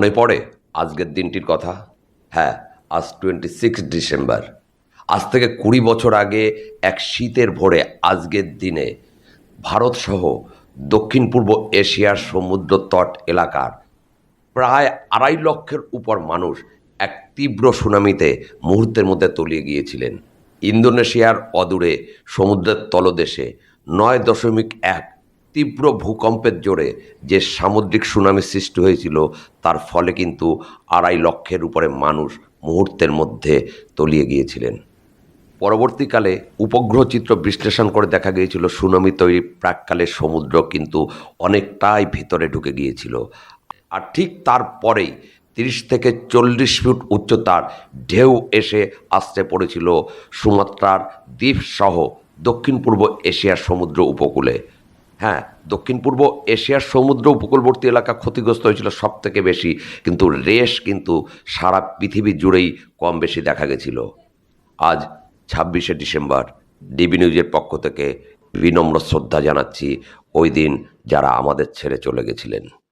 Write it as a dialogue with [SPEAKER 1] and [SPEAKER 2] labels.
[SPEAKER 1] মনে পড়ে আজকের দিনটির কথা? হ্যাঁ, আজ 26 ডিসেম্বর। আজ থেকে 20 বছর আগে এক শীতের ভোরে আজকের দিনে ভারতসহ দক্ষিণ পূর্ব এশিয়ার সমুদ্র তট এলাকার প্রায় 2.5 লক্ষের উপর মানুষ এক তীব্র সুনামিতে মুহূর্তের মধ্যে তলিয়ে গিয়েছিলেন। ইন্দোনেশিয়ার অদূরে সমুদ্রের তলদেশে 9.1 তীব্র ভূকম্পের জোরে যে সামুদ্রিক সুনামি সৃষ্টি হয়েছিল, তার ফলে কিন্তু 2.5 লক্ষের উপরে মানুষ মুহূর্তের মধ্যে তলিয়ে গিয়েছিলেন। পরবর্তীকালে উপগ্রহ চিত্র বিশ্লেষণ করে দেখা গিয়েছিল সুনামি তৈরি প্রাককালে সমুদ্র কিন্তু অনেকটাই ভিতরে ঢুকে গিয়েছিল। আর ঠিক তারপরেই 30 থেকে 40 ফুট উচ্চতার ঢেউ এসে আছড়ে পড়েছিল সুমাত্রার দ্বীপসহ দক্ষিণ পূর্ব এশিয়ার সমুদ্র উপকূলে। হ্যাঁ, দক্ষিণ পূর্ব এশিয়ার সমুদ্র উপকূলবর্তী এলাকা ক্ষতিগ্রস্ত হয়েছিল সব থেকে বেশি, কিন্তু রেশ কিন্তু সারা পৃথিবী জুড়েই কম বেশি দেখা গেছিল। আজ 26 ডিসেম্বর ডিবি নিউজের পক্ষ থেকে বিনম্র শ্রদ্ধা জানাচ্ছি ওই দিন যারা আমাদের ছেড়ে চলে গেছিলেন।